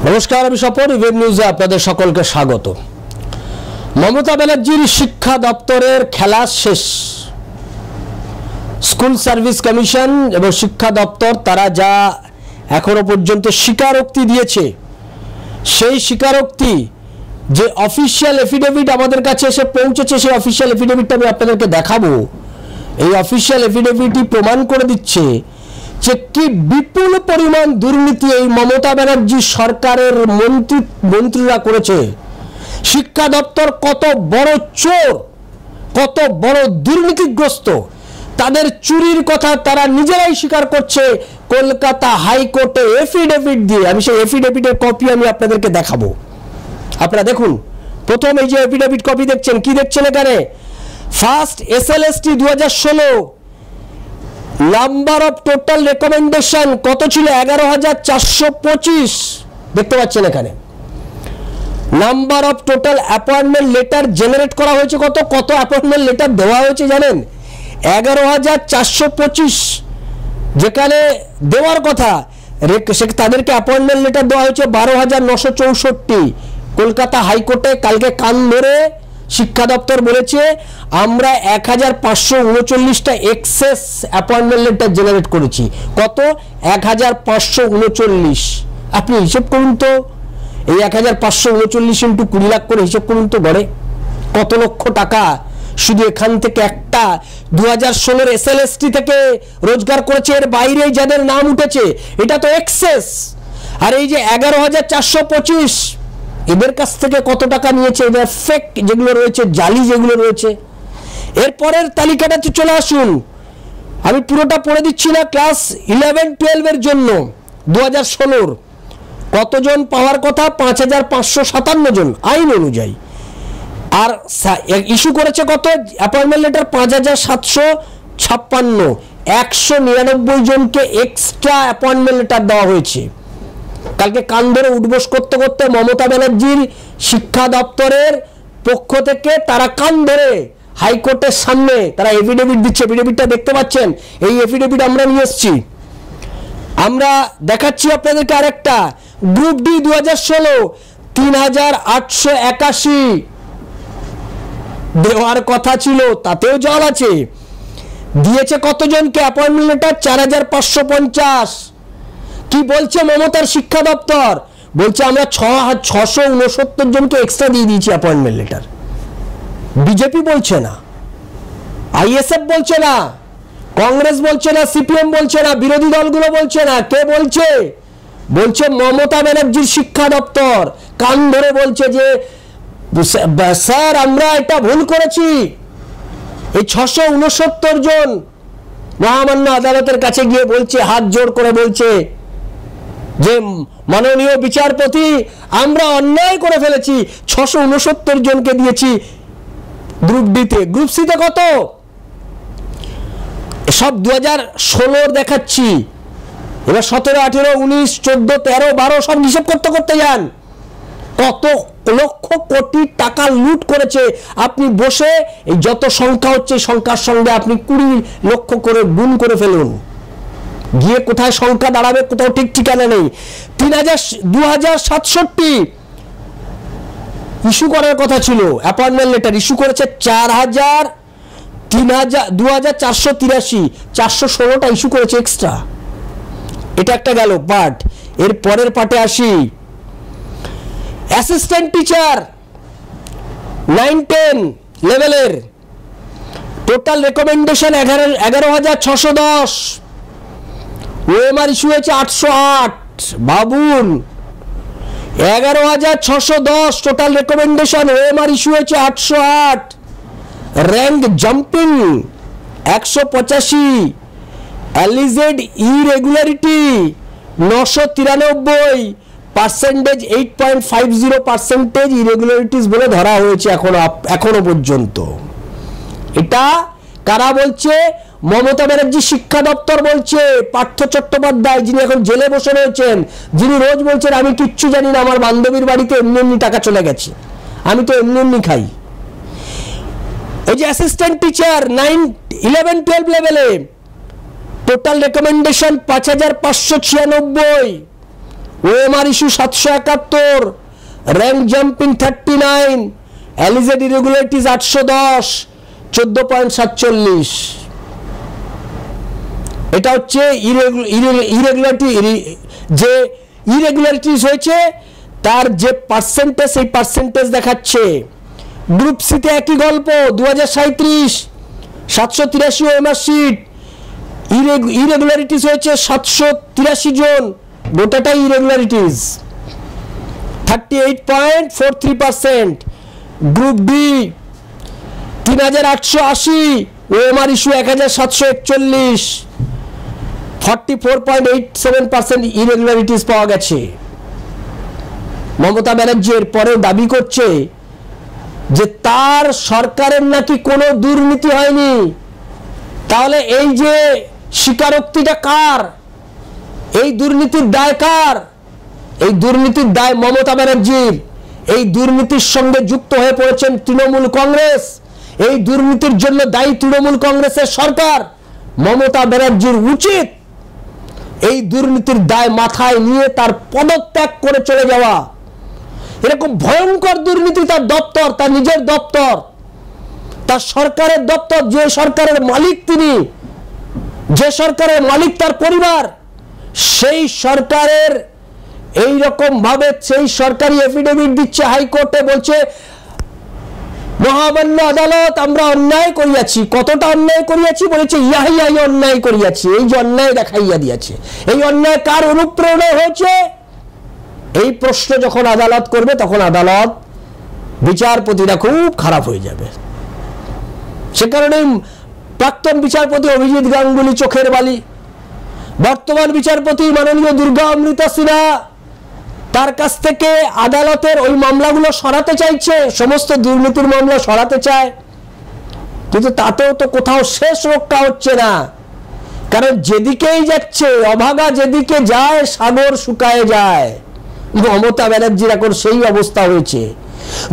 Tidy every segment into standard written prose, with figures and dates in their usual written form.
নমস্কার, আমি স্বপন। ওয়েব নিউজে আপনাদের সকলকে স্বাগত। মমতা ব্যানার্জির শিক্ষা দপ্তরের খেলা শেষ। স্কুল সার্ভিস কমিশন এবং শিক্ষা দপ্তর তারা যা এখনো পর্যন্ত স্বীকারোক্তি দিয়েছে, সেই স্বীকারোক্তি যে অফিসিয়াল এফিডেভিট আমাদের কাছে এসে পৌঁছেছে, সেই অফিসিয়াল এফিডেভিটটা আমি আপনাদেরকে দেখাবো। এই অফিসিয়াল এফিডেভিটই প্রমাণ করে দিচ্ছে যে কি বিপুল পরিমাণ দুর্নীতি এই মমতা ব্যানার্জি সরকারের মন্ত্রীরা করেছে। শিক্ষা দপ্তর কত বড় চোর, কত বড় দুর্নীতিগ্রস্ত, তাদের চুরির কথা তারা নিজেরাই স্বীকার করছে কলকাতা হাইকোর্টে এফিডেভিট দিয়ে। আমি সেই এফিডেভিটের কপি আমি আপনাদেরকে দেখাবো। আপনারা দেখুন, প্রথম এই যে এফিডেভিট কপি দেখছেন, কি দেখছেন এখানে? First SLST 2016 number of total recommendation কত ছিল? 11,425 দেখতে পাচ্ছেন এখানে। Number of total appointment letter generate করা হয়েছে কত? কত অ্যাপয়েন্টমেন্ট লেটার দেওয়া হয়েছে জানেন? 11,425। যেখানে দেওয়ার কথা তাদেরকে অ্যাপয়েন্টমেন্ট লেটার দেওয়া হয়েছে 12,964। কলকাতা হাইকোর্টে কালকে কান ধরে শিক্ষা দপ্তর বলেছে আমরা 1,539টা এক্সেস অ্যাপয়েন্টমেন্ট লেটার জেনারেট করেছি। কত? 1,539। আপনি হিসেব করুন তো, এই 1,539 ইন্টু 20 লাখ করে হিসেব করুন তো, গড়ে কত লক্ষ টাকা শুধু এখান থেকে একটা 2016 এসএলএসটি থেকে রোজগার করেছে। এর বাইরে যাদের নাম উঠেছে এটা তো এক্সেস। আর এই যে 11,425 এদের কাছ থেকে কত টাকা নিয়েছে? এদের ফেক যেগুলো রয়েছে, জালি যেগুলো রয়েছে। এরপরের তালিকাটাতে চলে আসুন, আমি পুরোটা পড়ে দিচ্ছি না। ক্লাস 11-12 এর জন্য 2016 কতজন পাওয়ার কথা? 5,557 জন আইন অনুযায়ী। আর ইস্যু করেছে কত অ্যাপয়েন্টমেন্ট লেটার? 5,756। 199 জনকে এক্সট্রা অ্যাপয়েন্টমেন্ট লেটার দেওয়া হয়েছে। কালকে কান ধরে উঠবোস করতে করতে মমতা ব্যানার্জির শিক্ষা দপ্তরের পক্ষ থেকে তারা কান ধরে হাইকোর্টের সামনে তারা এফিডেভিট দিচ্ছে। এফিডেভিটটা দেখতে পাচ্ছেন, এই এফিডেভিট আমরা নিয়ে এসেছি, আমরা দেখাচ্ছি আপনাদেরকে। আরেকটা গ্রুপ ডি 2016 3,881 দেওয়ার কথা ছিল, তাতেও জল আছে। দিয়েছে কতজনকে অ্যাপয়েন্টমেন্ট লেটার? 4,550। কি বলছে মমতার শিক্ষা দপ্তর? বলছে আমরা 669 জনকে এক্সট্রা দিয়ে দিয়েছি অ্যাপয়েন্টমেন্ট লেটার। বিজেপি বলছে না, আইএসএফ বলছে না, কংগ্রেস বলছে না, সিপিএম বলছে না, বিরোধী দলগুলো বলছে না। কে বলছে? বলছে মমতা ব্যানার্জির শিক্ষা দপ্তর। কান ধরে বলছে যে স্যার আমরা এটা ভুল করেছি। এই 669 জন মহামান্য আদালতের কাছে গিয়ে বলছে, হাত জোড় করে বলছে যে মাননীয় বিচারপতি আমরা অন্যায় করে ফেলেছি, 669 জনকে দিয়েছি গ্রুপ ডিতে। গ্রুপ সিতে কত? সব 2016 দেখাচ্ছি। এবার 17, 18, 19, 14, 13, 12 সব হিসেব করতে করতে যান। কত লক্ষ কোটি টাকা লুট করেছে। আপনি বসে এই যত সংখ্যা হচ্ছে সংখ্যার সঙ্গে আপনি 20 লক্ষ করে গুণ করে ফেলুন। গিয়ে কোথায় সংখ্যা দাঁড়াবে কোথাও ঠিক ঠিকানা নেই। 2,067 ইস্যু করার কথা ছিল অ্যাপয়েন্টমেন্ট লেটার, ইস্যু করেছে 2,483। 416টা ইস্যু করেছে এক্সট্রা। এটা একটা গেল পার্ট। এর পরের পার্টে আসি। অ্যাসিস্ট্যান্ট টিচার 9-10 লেভেলের টোটাল রেকমেন্ডেশন 11,610। ওএমআর ইস্যু হয়েছে 808। ভাবুন, 11,610 টোটাল রেকমেন্ডেশন, ওএমআর ইস্যু হয়েছে 808। Rank jumping 185। Alleged irregularity 993। Percentage 8.50% irregularities বলে ধরা হয়েছে এখনো পর্যন্ত। এটা কারা বলছে? মমতা ব্যানার্জি শিক্ষা দপ্তর বলছে। পার্থ চট্টোপাধ্যায়, যিনি এখন জেলে বসে রয়েছেন, যিনি রোজ বলছেন আমি কিচ্ছু জানি না, আমার বান্ধবীর বাড়িতে এমনি এমনি টাকা চলে গেছে, আমি তো এমনি এমনি খাই। এই যে অ্যাসিস্ট্যান্ট টিচার 11-12 লেভেলে total recommendation 5,596। OMR issue 771, rank jumping 39, alleged irregularities 810, 14.47। এটা হচ্ছে ইরেগুলারিটি, যে ইরেগুলারিটিস হয়েছে তার যে পার্সেন্টেজ, সেই পার্সেন্টেজ দেখাচ্ছে। গ্রুপ সিতে একই গল্প, 2037, 783 ওএমআর সিট, ইরেগুলারিটিস হয়েছে 783 জন, গোটাটাই irregularities, 38.43%। Group D 3880, OMR issue 1741, 44.87% irregularities পাওয়া গেছে। মমতা ব্যানার্জির পরেও দাবি করছে যে তার সরকারের নাকি কোনো দুর্নীতি হয়নি। তাহলে এই যে স্বীকারোক্তিটা কার? এই দুর্নীতির দায় কার? এই দুর্নীতির দায় মমতা ব্যানার্জির। এই দুর্নীতির সঙ্গে যুক্ত হয়ে পড়েছেন তৃণমূল কংগ্রেস। এই দুর্নীতির জন্য দায়ী তৃণমূল কংগ্রেসের সরকার। মমতা ব্যানার্জির উচিত এই দুর্নীতির দায় মাথায় নিয়ে তার পদত্যাগ করে চলে যাওয়া। এরকম ভয়ঙ্কর দুর্নীতি তার দপ্তর, তার নিজের দপ্তর, তার সরকারের দপ্তর, যে সরকারের মালিক তিনি, যে সরকারের মালিক তার পরিবার, সেই সরকারের এই রকম ভাবে সেই সরকারি এফিডেভিট দিচ্ছে হাইকোর্টে, বলছে মহামান্য আদালত আমরা অন্যায় করিয়াছি। কতটা অন্যায় করিয়াছি? বলেছে ইহাই অন্যায় করিয়াছি। এই যে অন্যায় দেখাইয়া দিয়েছে, এই অন্যায় কার অনুপ্রেরণা হয়েছে? এই প্রশ্ন যখন আদালত করবে তখন আদালত বিচারপতিরা খুব খারাপ হয়ে যাবে। সে কারণে প্রাক্তন বিচারপতি অভিজিৎ গাঙ্গুলি চোখের বালি, বর্তমান বিচারপতি মাননীয় দুর্গা অমৃতা সিনহা তার কাছ থেকে আদালতের ওই মামলাগুলো সরাতে চাইছে, সমস্ত দুর্নীতির মামলা সরাতে চায়, কিন্তু তাতেও তো কোথাও শেষ রক্ষা হচ্ছে না। কারণ যেদিকেই যাচ্ছে, অভাগা যেদিকে যায় সাগর শুকায় যায়। মমতা ব্যানার্জির এখন সেই অবস্থা হয়েছে।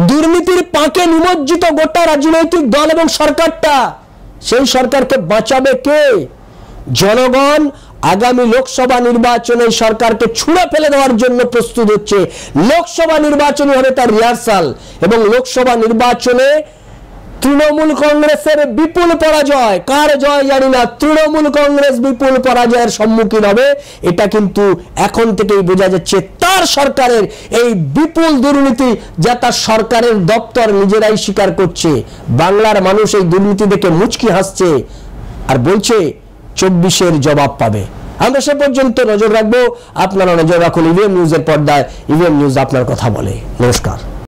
দুর্নীতির পাকে নিমজ্জিত গোটা রাজনৈতিক দল এবং সরকারটা। সেই সরকারকে বাঁচাবে কে? জনগণ আগামী লোকসভা নির্বাচনে সরকারকে ছুঁড়ে ফেলে দেওয়ার জন্য প্রস্তুত হচ্ছে। লোকসভা নির্বাচন হবে তার রিহার্সাল, এবং লোকসভা নির্বাচনে তৃণমূল কংগ্রেসের বিপুল পরাজয়। কার জয় জানি না, তৃণমূল কংগ্রেস বিপুল পরাজয়ের সম্মুখীন হবে। এটা কিন্তু এখন থেকেই বোঝা যাচ্ছে। তার সরকারের এই বিপুল দুর্নীতি, যা তার সরকারের দপ্তর নিজেরাই স্বীকার করছে। বাংলার মানুষ এই দুর্নীতি দেখে মুচকি হাসছে আর বলছে 24-এর জবাব পাবে। আমরা সে পর্যন্ত নজর রাখবো। আপনারা নজর রাখুন ইভিএম নিউজের পর্দায়। ইভিএম নিউজ আপনার কথা বলে। নমস্কার।